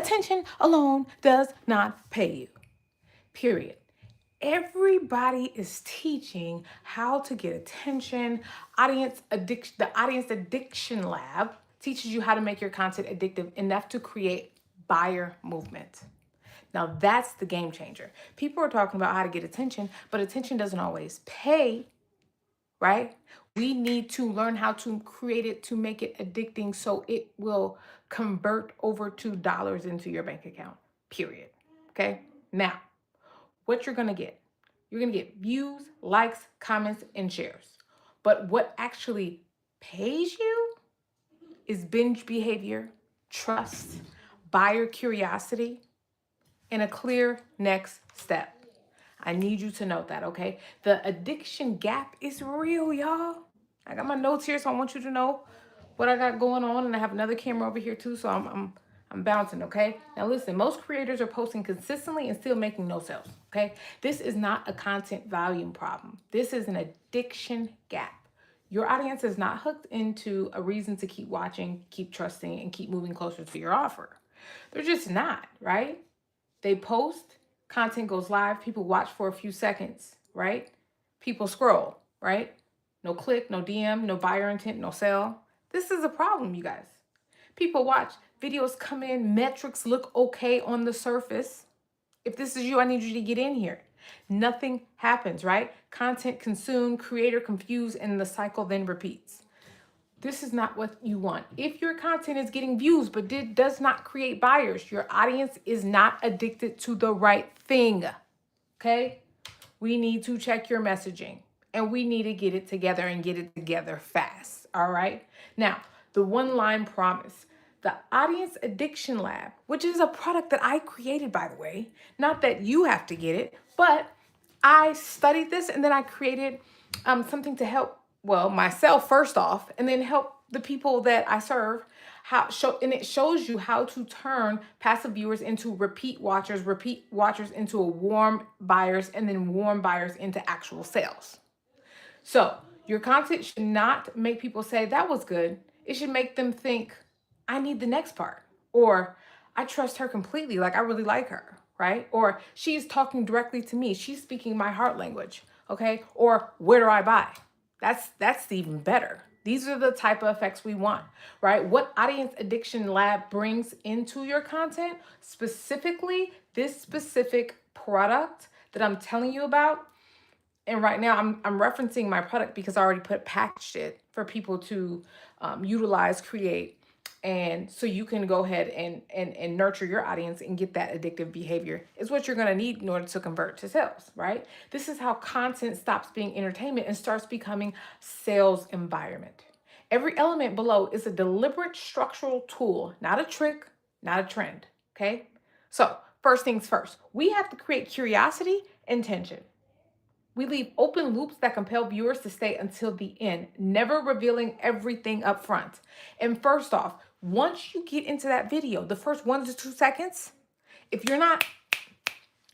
Attention alone does not pay you. Period. Everybody is teaching how to get attention. The audience addiction lab teaches you how to make your content addictive enough to create buyer movement. Now that's the game changer. People are talking about how to get attention, but attention doesn't always pay, right? We need to learn how to create it to make it addicting so it will convert over to dollars into your bank account, period. Okay? Now, what you're gonna get. You're gonna get views, likes, comments, and shares. But what actually pays you is binge behavior, trust, buyer curiosity, and a clear next step. I need you to note that, okay? The addiction gap is real, y'all. I got my notes here, so I want you to know what I got going on, and I have another camera over here too, so I'm bouncing, okay? Now listen, most creators are posting consistently and still making no sales, okay? This is not a content volume problem. This is an addiction gap. Your audience is not hooked into a reason to keep watching, keep trusting, and keep moving closer to your offer. They're just not, right? They post, content goes live, people watch for a few seconds, right? People scroll, right? No click, no DM, no buyer intent, no sell. This is a problem, you guys. People watch, videos come in, metrics look okay on the surface. If this is you, I need you to get in here. Nothing happens, right? Content consumed, creator confused, and the cycle then repeats. This is not what you want. If your content is getting views but does not create buyers, your audience is not addicted to the right thing. Okay? We need to check your messaging and we need to get it together and get it together fast. All right? Now, the one line promise. The Audience Addiction Lab, which is a product that I created, by the way, not that you have to get it, but I studied this and then I created something to help, well, myself first off, and then help the people that I serve. And it shows you how to turn passive viewers into repeat watchers into a warm buyers, and then warm buyers into actual sales. So your content should not make people say that was good. It should make them think, I need the next part, or I trust her completely, like I really like her, right? Or she's talking directly to me, she's speaking my heart language, okay? Or where do I buy? That's even better. These are the type of effects we want, right? What Audience Addiction Lab brings into your content, specifically this specific product that I'm telling you about. And right now I'm referencing my product because I already packaged it for people to utilize, create, and so you can go ahead and nurture your audience and get that addictive behavior is what you're going to need in order to convert to sales, right? This is how content stops being entertainment and starts becoming sales environment. Every element below is a deliberate structural tool, not a trick, not a trend, okay? So first things first, we have to create curiosity and tension. We leave open loops that compel viewers to stay until the end, never revealing everything up front. And first off, once you get into that video, the first 1 to 2 seconds, if you're not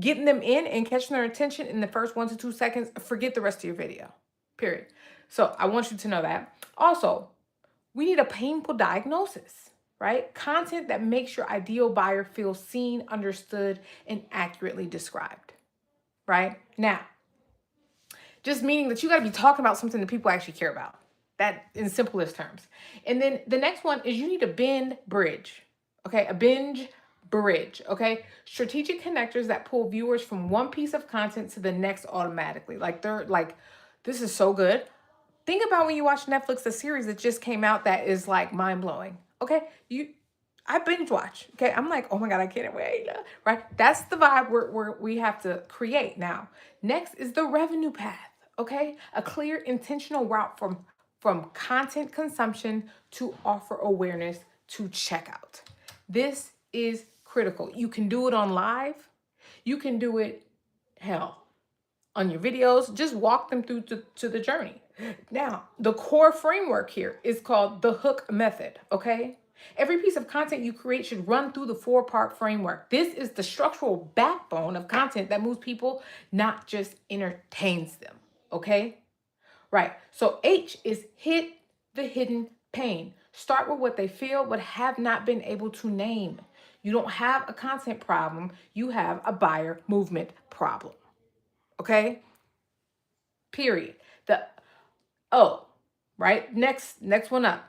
getting them in and catching their attention in the first 1 to 2 seconds, forget the rest of your video, period. So I want you to know that. Also, we need a painful diagnosis, right? Content that makes your ideal buyer feel seen, understood, and accurately described, right? Now, just meaning that you got to be talking about something that people actually care about. That in simplest terms. And then the next one is you need a binge bridge. Okay, a binge bridge. Okay, strategic connectors that pull viewers from one piece of content to the next automatically. Like they're like, this is so good. Think about when you watch Netflix, a series that just came out that is like mind blowing. Okay, I binge watch. Okay, I'm like, oh my God, I can't wait. Right, that's the vibe we have to create now. Next is the revenue path. Okay, a clear, intentional route from content consumption to offer awareness to checkout. This is critical. You can do it on live. You can do it, hell, on your videos. Just walk them through to the journey. Now, the core framework here is called the hook method, okay? Every piece of content you create should run through the 4-part framework. This is the structural backbone of content that moves people, not just entertains them, okay? Right. So H is hit the hidden pain. Start with what they feel but have not been able to name. You don't have a content problem, you have a buyer movement problem. Okay? Period. The oh, right? Next one up.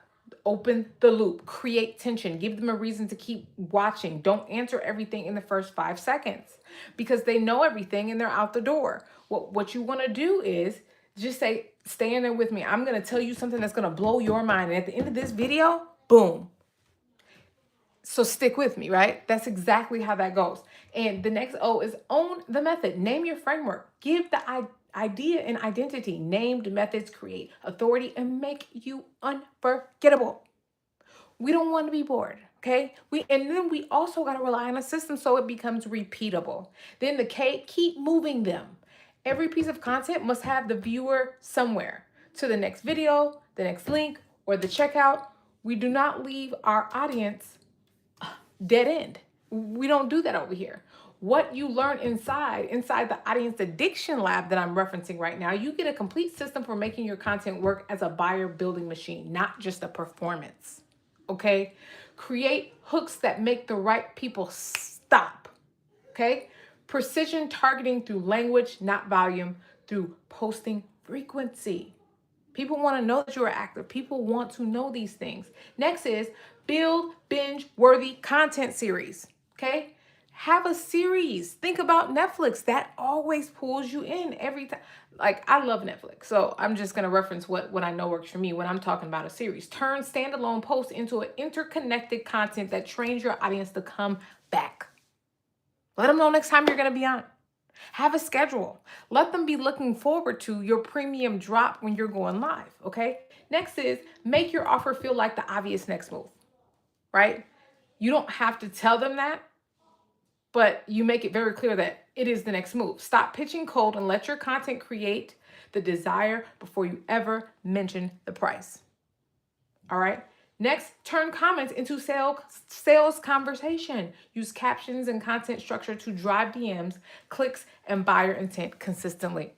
Open the loop, create tension, give them a reason to keep watching. Don't answer everything in the first 5 seconds because they know everything and they're out the door. What you want to do is just say, stay in there with me. I'm going to tell you something that's going to blow your mind. And at the end of this video, boom. So stick with me, right? That's exactly how that goes. And the next O is own the method. Name your framework. Give the idea and identity. Named methods create authority and make you unforgettable. We don't want to be bored, okay? And then we also got to rely on a system so it becomes repeatable. Then the K, keep moving them. Every piece of content must have the viewer somewhere to the next video, the next link, or the checkout. We do not leave our audience dead end. We don't do that over here. What you learn inside the audience addiction lab that I'm referencing right now, you get a complete system for making your content work as a buyer building machine, not just a performance. Okay? Create hooks that make the right people stop. Okay? Precision targeting through language, not volume, through posting frequency. People want to know that you are active. People want to know these things. Next is build binge-worthy content series. Okay? Have a series. Think about Netflix. That always pulls you in every time. Like, I love Netflix. So I'm just going to reference what I know works for me when I'm talking about a series. Turn standalone posts into an interconnected content that trains your audience to come back. Let them know next time you're going to be on. Have a schedule. Let them be looking forward to your premium drop when you're going live, okay? Next is make your offer feel like the obvious next move, right? You don't have to tell them that, but you make it very clear that it is the next move. Stop pitching cold and let your content create the desire before you ever mention the price. All right? Next, turn comments into sales conversation. Use captions and content structure to drive DMs, clicks, and buyer intent consistently.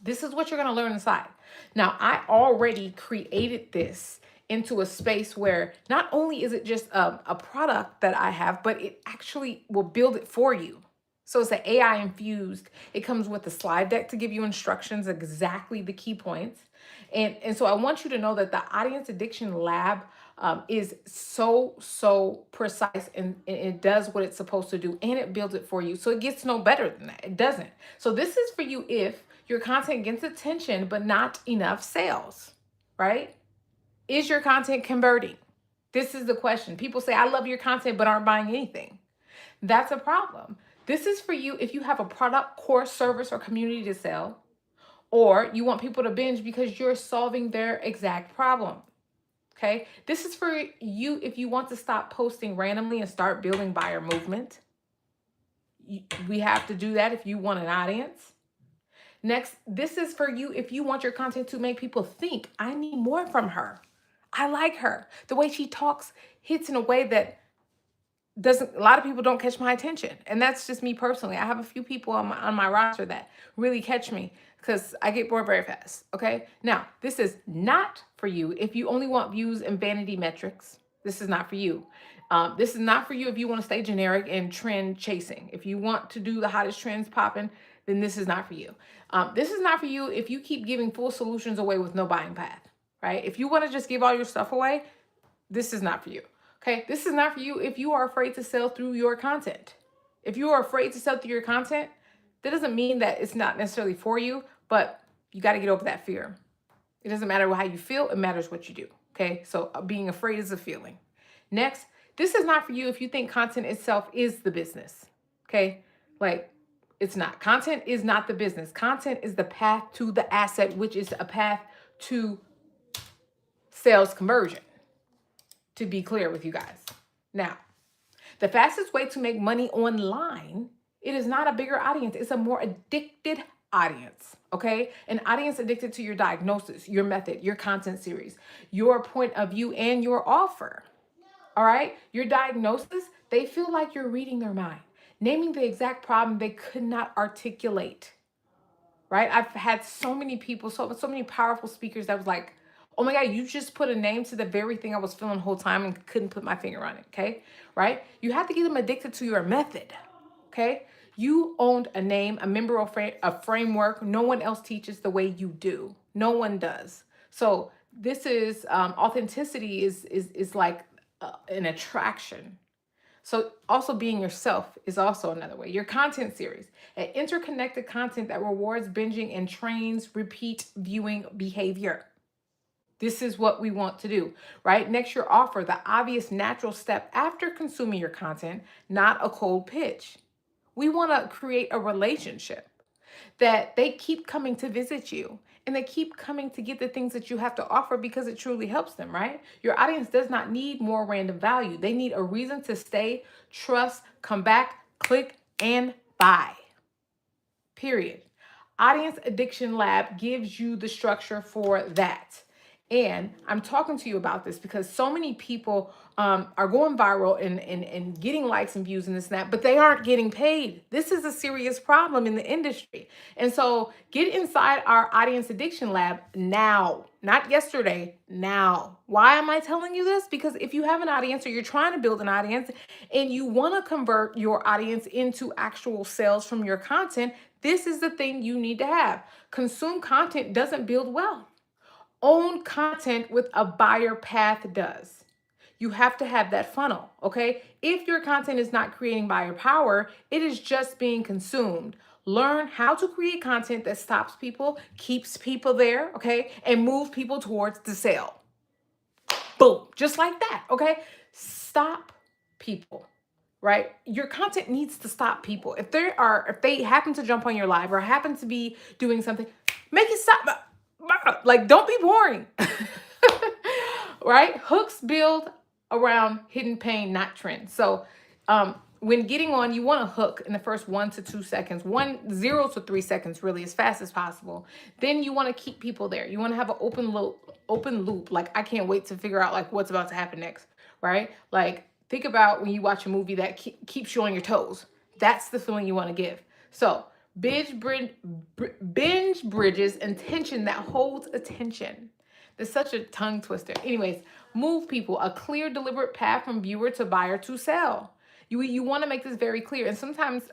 This is what you're going to learn inside. Now, I already created this into a space where not only is it just a product that I have, but it actually will build it for you. So it's an AI infused. It comes with a slide deck to give you instructions, exactly the key points. And so I want you to know that the Audience Addiction Lab is so precise and it does what it's supposed to do and it builds it for you. So it gets no better than that. It doesn't. So this is for you if your content gets attention but not enough sales, right? Is your content converting? This is the question. People say, I love your content but aren't buying anything. That's a problem. This is for you if you have a product, course, service, or community to sell, or you want people to binge because you're solving their exact problem. Okay? This is for you if you want to stop posting randomly and start building buyer movement. We have to do that if you want an audience. Next, this is for you if you want your content to make people think, I need more from her. I like her. The way she talks hits in a way that a lot of people don't catch my attention. And that's just me personally. I have a few people on my roster that really catch me because I get bored very fast. Okay. Now, this is not for you if you only want views and vanity metrics. This is not for you. This is not for you if you want to stay generic and trend chasing. If you want to do the hottest trends popping, then this is not for you. This is not for you if you keep giving full solutions away with no buying path, right? If you want to just give all your stuff away, this is not for you. Okay, this is not for you if you are afraid to sell through your content. If you are afraid to sell through your content, that doesn't mean that it's not necessarily for you, but you got to get over that fear. It doesn't matter how you feel, it matters what you do. Okay, so being afraid is a feeling. Next, this is not for you if you think content itself is the business. Okay, like it's not. Content is not the business. Content is the path to the asset, which is a path to sales conversion. To be clear with you guys. Now, the fastest way to make money online, it is not a bigger audience. It's a more addicted audience, okay? An audience addicted to your diagnosis, your method, your content series, your point of view, and your offer, all right? Your diagnosis, they feel like you're reading their mind, naming the exact problem they could not articulate, right? I've had so many people, so many powerful speakers that was like, Oh my God, you just put a name to the very thing I was feeling the whole time and couldn't put my finger on it. Okay. Right. You have to get them addicted to your method. Okay. You owned a name, a member of a framework. No one else teaches the way you do. No one does. So this is authenticity is like an attraction. So also being yourself is also another way. Your content series, an interconnected content that rewards binging and trains repeat viewing behavior. This is what we want to do, right? Next, your offer, the obvious natural step after consuming your content, not a cold pitch. We want to create a relationship that they keep coming to visit you and they keep coming to get the things that you have to offer because it truly helps them, right? Your audience does not need more random value. They need a reason to stay, trust, come back, click, and buy. Period. Audience Addiction Lab gives you the structure for that. And I'm talking to you about this because so many people are going viral and getting likes and views and this and that, but they aren't getting paid. This is a serious problem in the industry. And so get inside our Audience Addiction Lab now, not yesterday, now. Why am I telling you this? Because if you have an audience or you're trying to build an audience and you want to convert your audience into actual sales from your content, this is the thing you need to have. Consume content doesn't build wealth. Own content with a buyer path does. You have to have that funnel, okay? If your content is not creating buyer power, it is just being consumed. Learn how to create content that stops people, keeps people there, okay? And moves people towards the sale. Boom, just like that, okay? Stop people, right? Your content needs to stop people. If they happen to jump on your live or happen to be doing something, make it stop. Like, don't be boring. Right? Hooks build around hidden pain, not trends. So when getting on, you want to hook in the first 1 to 2 seconds, 0 to 3 seconds, really as fast as possible. Then you want to keep people there. You want to have an open loop. Like, I can't wait to figure out like what's about to happen next, right? Like, think about when you watch a movie that keeps you on your toes. That's the feeling you want to give. So binge bridges and tension that holds attention. There's such a tongue twister. Anyways, move people, a clear, deliberate path from viewer to buyer to sell. You want to make this very clear. And sometimes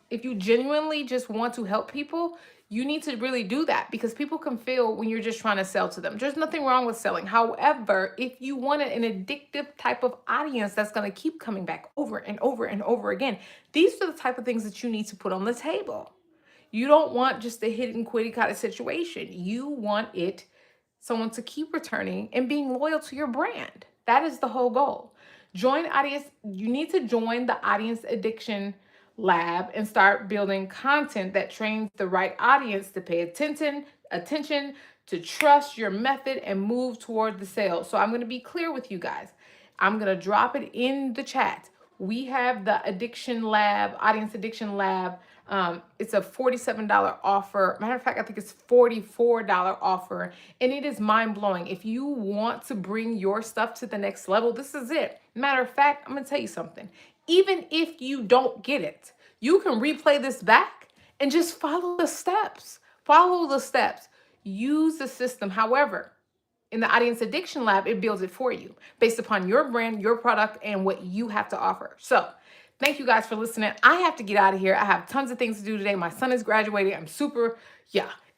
if you genuinely just want to help people, you need to really do that because people can feel when you're just trying to sell to them. There's nothing wrong with selling. However, if you want an addictive type of audience that's going to keep coming back over and over and over again, these are the type of things that you need to put on the table. You don't want just a hit and quitty kind of situation. You want someone to keep returning and being loyal to your brand. That is the whole goal. You need to join the Audience Addiction Lab and start building content that trains the right audience to pay attention, to trust your method and move toward the sale. So I'm going to be clear with you guys. I'm going to drop it in the chat. We have the Addiction Lab, Audience Addiction Lab. It's a $47 offer. Matter of fact, I think it's $44 offer. And it is mind-blowing. If you want to bring your stuff to the next level, this is it. Matter of fact, I'm going to tell you something. Even if you don't get it, you can replay this back and just follow the steps. Follow the steps. Use the system. However, in the Audience Addiction Lab, it builds it for you based upon your brand, your product, and what you have to offer. So thank you guys for listening. I have to get out of here. I have tons of things to do today. My son is graduating. I'm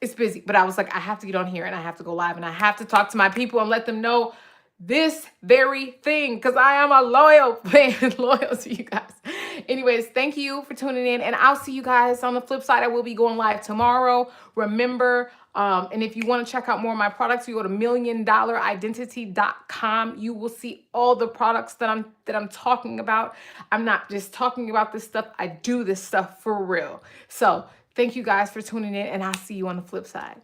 it's busy. But I was like, I have to get on here and I have to go live and I have to talk to my people and let them know this very thing because I am a loyal fan, loyal to you guys. Anyways, thank you for tuning in and I'll see you guys on the flip side. I will be going live tomorrow. Remember, and if you want to check out more of my products, you go to milliondollar-identity.com. You will see all the products that I'm talking about. I'm not just talking about this stuff. I do this stuff for real. So thank you guys for tuning in and I'll see you on the flip side.